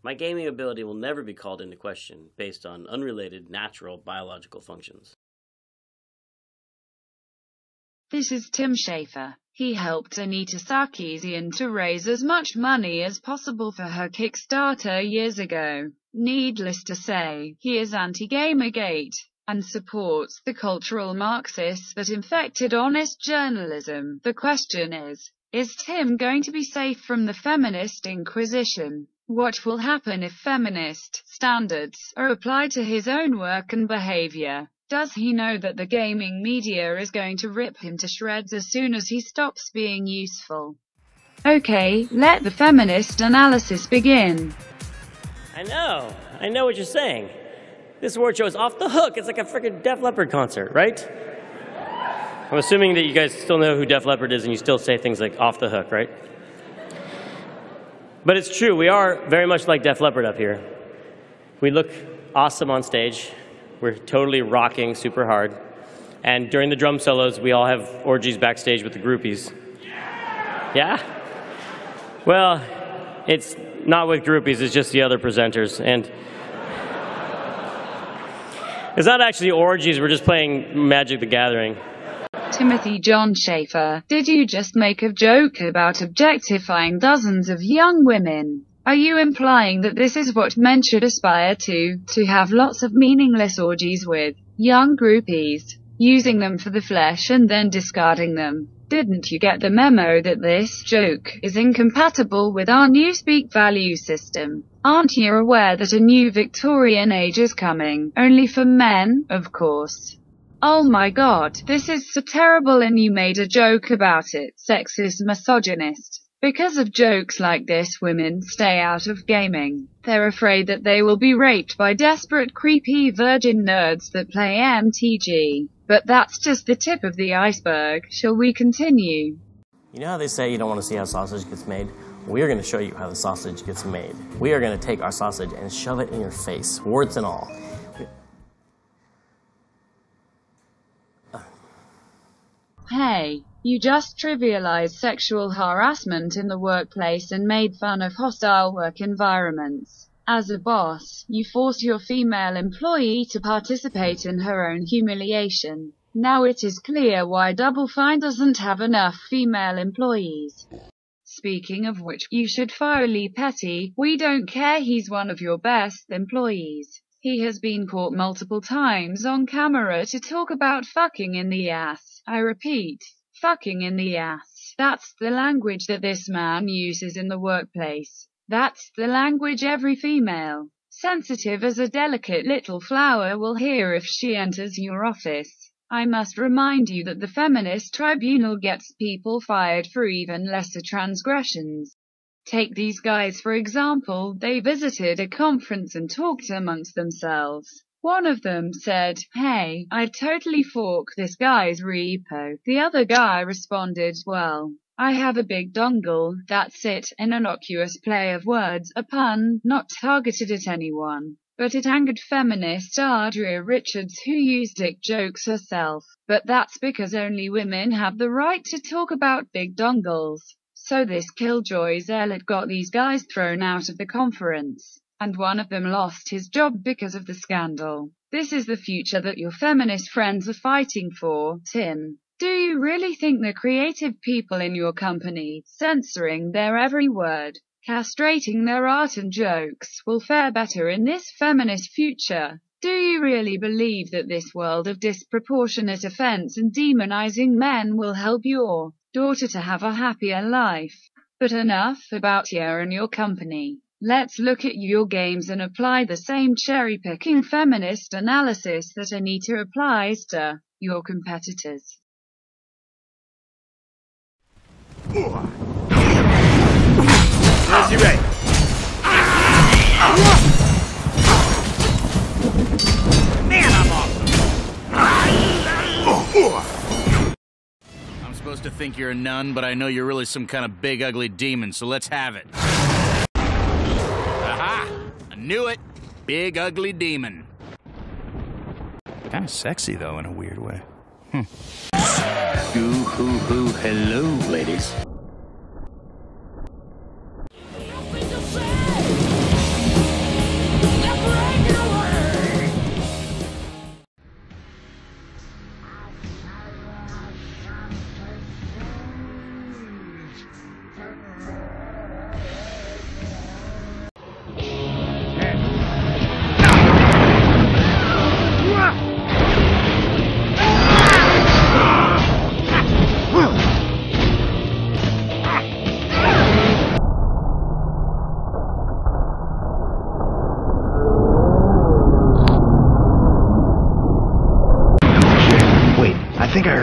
My gaming ability will never be called into question based on unrelated, natural, biological functions. This is Tim Schafer. He helped Anita Sarkeesian to raise as much money as possible for her Kickstarter years ago. Needless to say, he is anti-Gamergate and supports the cultural Marxists that infected honest journalism. The question is Tim going to be safe from the feminist inquisition? What will happen if feminist standards are applied to his own work and behavior? Does he know that the gaming media is going to rip him to shreds as soon as he stops being useful? Okay, let the feminist analysis begin. I know what you're saying. This award show is off the hook. It's like a freaking Def Leppard concert, right? I'm assuming that you guys still know who Def Leppard is and you still say things like off the hook, right? But it's true, we are very much like Def Leppard up here. We look awesome on stage. We're totally rocking super hard. And during the drum solos, we all have orgies backstage with the groupies. Yeah? Well, it's not with groupies, it's just the other presenters. And it's not actually orgies, we're just playing Magic the Gathering. Timothy John Schafer, did you just make a joke about objectifying dozens of young women? Are you implying that this is what men should aspire to have lots of meaningless orgies with young groupies, using them for the flesh and then discarding them? Didn't you get the memo that this joke is incompatible with our Newspeak value system? Aren't you aware that a new Victorian age is coming? Only for men, of course. Oh my god, this is so terrible and you made a joke about it, sexist misogynist. Because of jokes like this, women stay out of gaming. They're afraid that they will be raped by desperate, creepy virgin nerds that play MTG. But that's just the tip of the iceberg. Shall we continue? You know how they say you don't want to see how sausage gets made? We're going to show you how the sausage gets made. We are going to take our sausage and shove it in your face, warts and all. Hey, you just trivialized sexual harassment in the workplace and made fun of hostile work environments. As a boss, you forced your female employee to participate in her own humiliation. Now it is clear why Double Fine doesn't have enough female employees. Speaking of which, you should fire Lee Petty. We don't care, he's one of your best employees. He has been caught multiple times on camera to talk about fucking in the ass. I repeat, fucking in the ass. That's the language that this man uses in the workplace. That's the language every female, sensitive as a delicate little flower, will hear if she enters your office. I must remind you that the feminist tribunal gets people fired for even lesser transgressions. Take these guys for example. They visited a conference and talked amongst themselves. One of them said, "Hey, I'd totally fork this guy's repo." The other guy responded, "Well, I have a big dongle." That's it, an innocuous play of words, a pun, not targeted at anyone. But it angered feminist Adria Richards, who used dick jokes herself. But that's because only women have the right to talk about big dongles. So this killjoy zealot got these guys thrown out of the conference. And one of them lost his job because of the scandal. This is the future that your feminist friends are fighting for, Tim. Do you really think the creative people in your company, censoring their every word, castrating their art and jokes, will fare better in this feminist future? Do you really believe that this world of disproportionate offense and demonizing men will help your daughter to have a happier life? But enough about you and your company. Let's look at your games and apply the same cherry-picking feminist analysis that Anita applies to your competitors. Resume. Man, I'm awesome. I'm supposed to think you're a nun, but I know you're really some kind of big, ugly demon, so let's have it. Aha! I knew it. Big, ugly demon. Kind of sexy, though, in a weird way. Hoo, hello, ladies.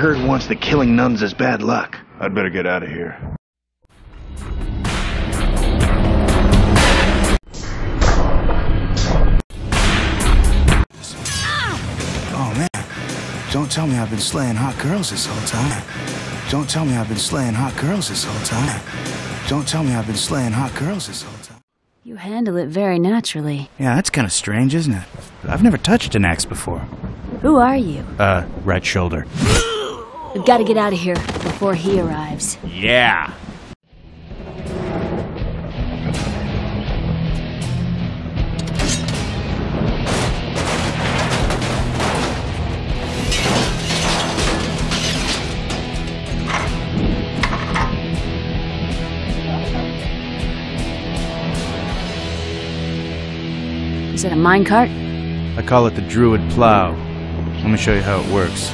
heard once that killing nuns is bad luck. I'd better get out of here. Oh man, don't tell me I've been slaying hot girls this whole time. Don't tell me I've been slaying hot girls this whole time. Don't tell me I've been slaying hot girls this whole time. You handle it very naturally. Yeah, that's kind of strange, isn't it? I've never touched an axe before. Who are you? Right shoulder. We've got to get out of here before he arrives. Yeah! Is it a minecart? I call it the Druid Plow. Let me show you how it works.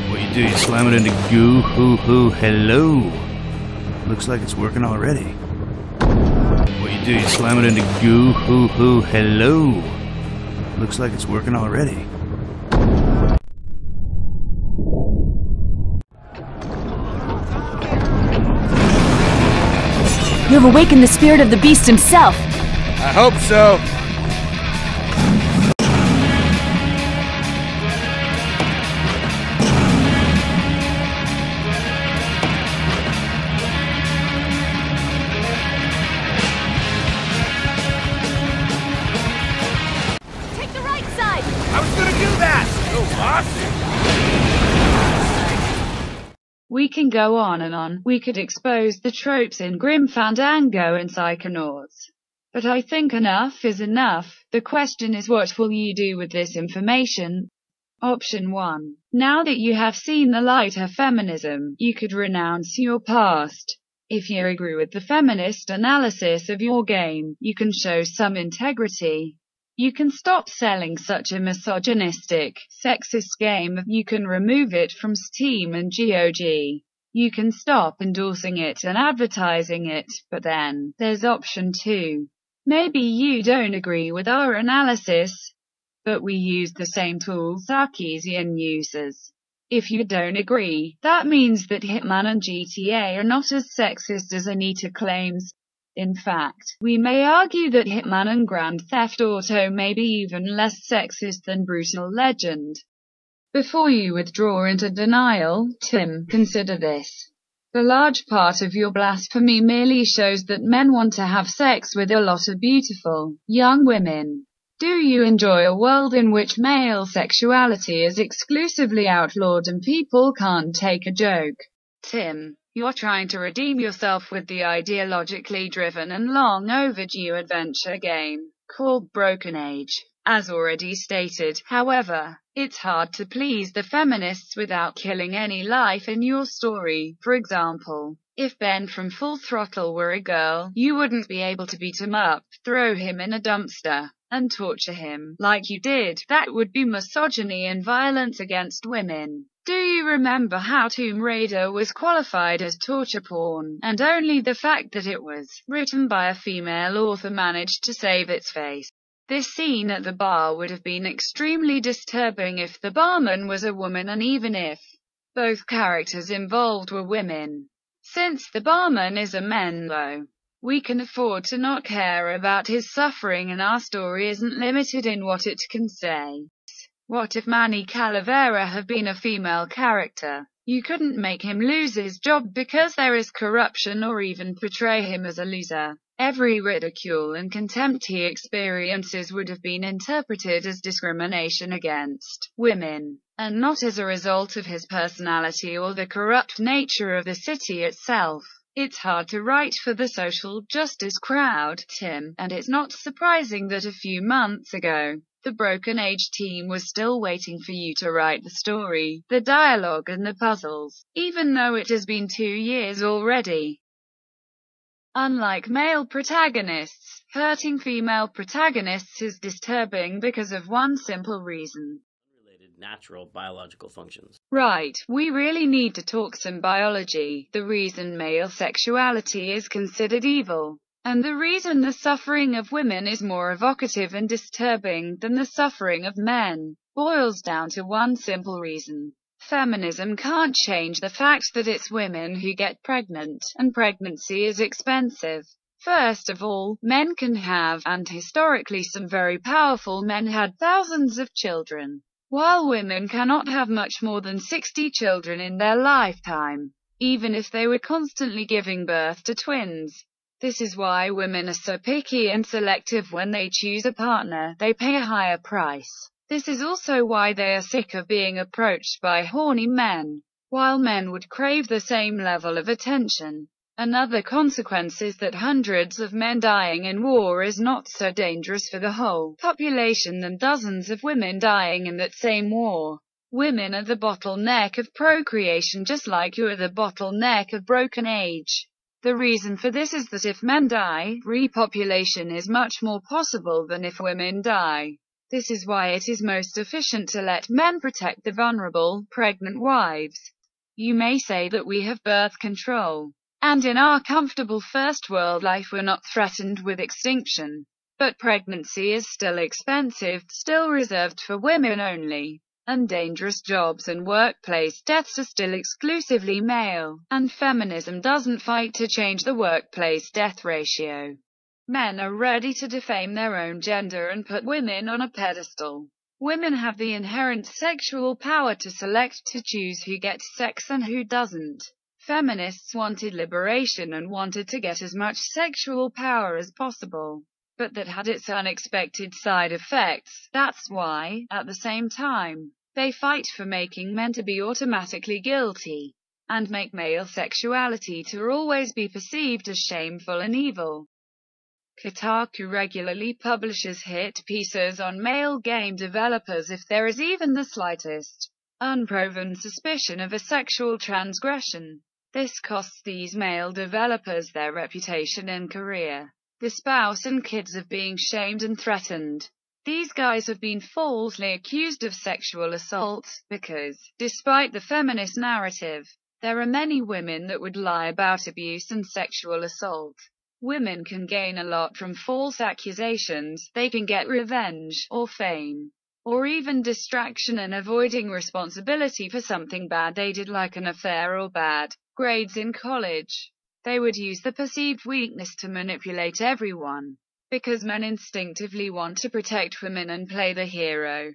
What you do, you slam it into goo, hoo, hello. Looks like it's working already. What you do, you slam it into goo, hoo, hello. Looks like it's working already. You have awakened the spirit of the beast himself. I hope so. Take the right side. I was gonna do that! So bossy! We can go on and on. We could expose the tropes in Grim Fandango and Psychonauts. But I think enough is enough. The question is, what will you do with this information? Option 1. Now that you have seen the light of feminism, you could renounce your past. If you agree with the feminist analysis of your game, you can show some integrity. You can stop selling such a misogynistic, sexist game. You can remove it from Steam and GOG. You can stop endorsing it and advertising it. But then, there's option 2. Maybe you don't agree with our analysis, but we use the same tools Sarkeesian uses. If you don't agree, that means that Hitman and GTA are not as sexist as Anita claims. In fact, we may argue that Hitman and Grand Theft Auto may be even less sexist than Brutal Legend. Before you withdraw into denial, Tim, consider this. The large part of your blasphemy merely shows that men want to have sex with a lot of beautiful, young women. Do you enjoy a world in which male sexuality is exclusively outlawed and people can't take a joke? Tim, you're trying to redeem yourself with the ideologically driven and long overdue adventure game called Broken Age. As already stated, however, it's hard to please the feminists without killing any life in your story. For example, if Ben from Full Throttle were a girl, you wouldn't be able to beat him up, throw him in a dumpster, and torture him like you did. That would be misogyny and violence against women. Do you remember how Tomb Raider was qualified as torture porn, and only the fact that it was written by a female author managed to save its face? This scene at the bar would have been extremely disturbing if the barman was a woman, and even if both characters involved were women. Since the barman is a man, though, we can afford to not care about his suffering, and our story isn't limited in what it can say. What if Manny Calavera had been a female character? You couldn't make him lose his job because there is corruption, or even portray him as a loser. Every ridicule and contempt he experiences would have been interpreted as discrimination against women, and not as a result of his personality or the corrupt nature of the city itself. It's hard to write for the social justice crowd, Tim, and it's not surprising that a few months ago, the Broken Age team was still waiting for you to write the story, the dialogue and the puzzles, even though it has been 2 years already. Unlike male protagonists, hurting female protagonists is disturbing because of one simple reason. Unrelated natural biological functions. Right, we really need to talk some biology. The reason male sexuality is considered evil, and the reason the suffering of women is more evocative and disturbing than the suffering of men, boils down to one simple reason. Feminism can't change the fact that it's women who get pregnant, and pregnancy is expensive. First of all, men can have, and historically some very powerful men had thousands of children, while women cannot have much more than 60 children in their lifetime, even if they were constantly giving birth to twins. This is why women are so picky and selective when they choose a partner. They pay a higher price. This is also why they are sick of being approached by horny men, while men would crave the same level of attention. Another consequence is that hundreds of men dying in war is not so dangerous for the whole population than dozens of women dying in that same war. Women are the bottleneck of procreation, just like you are the bottleneck of broken age. The reason for this is that if men die, repopulation is much more possible than if women die. This is why it is most efficient to let men protect the vulnerable, pregnant wives. You may say that we have birth control, and in our comfortable first world life we're not threatened with extinction. But pregnancy is still expensive, still reserved for women only, and dangerous jobs and workplace deaths are still exclusively male, and feminism doesn't fight to change the workplace death ratio. Men are ready to defame their own gender and put women on a pedestal. Women have the inherent sexual power to select, to choose who gets sex and who doesn't. Feminists wanted liberation and wanted to get as much sexual power as possible, but that had its unexpected side effects. That's why, at the same time, they fight for making men to be automatically guilty, and make male sexuality to always be perceived as shameful and evil. Kotaku regularly publishes hit pieces on male game developers if there is even the slightest unproven suspicion of a sexual transgression. This costs these male developers their reputation and career. The spouse and kids of being shamed and threatened. These guys have been falsely accused of sexual assault, because, despite the feminist narrative, there are many women that would lie about abuse and sexual assault. Women can gain a lot from false accusations. They can get revenge, or fame, or even distraction and avoiding responsibility for something bad they did, like an affair or bad grades in college. They would use the perceived weakness to manipulate everyone, because men instinctively want to protect women and play the hero.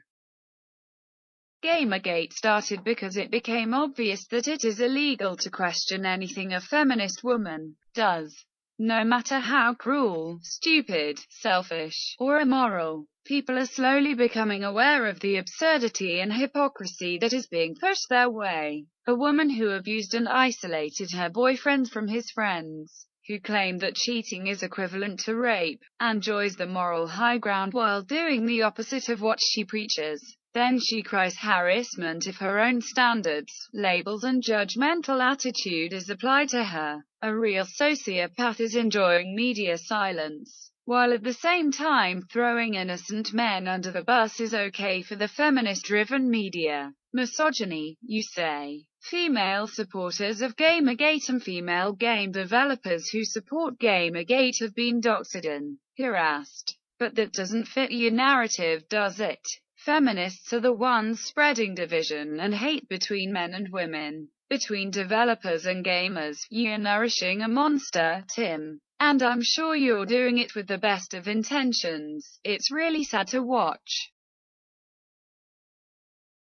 Gamergate started because it became obvious that it is illegal to question anything a feminist woman does, no matter how cruel, stupid, selfish, or immoral. People are slowly becoming aware of the absurdity and hypocrisy that is being pushed their way. A woman who abused and isolated her boyfriend from his friends, who claimed that cheating is equivalent to rape, enjoys the moral high ground while doing the opposite of what she preaches. Then she cries harassment if her own standards, labels and judgmental attitude is applied to her. A real sociopath is enjoying media silence, while at the same time throwing innocent men under the bus is okay for the feminist-driven media. Misogyny, you say? Female supporters of Gamergate and female game developers who support Gamergate have been doxed and harassed. But that doesn't fit your narrative, does it? Feminists are the ones spreading division and hate between men and women, between developers and gamers. You're nourishing a monster, Tim. And I'm sure you're doing it with the best of intentions. It's really sad to watch.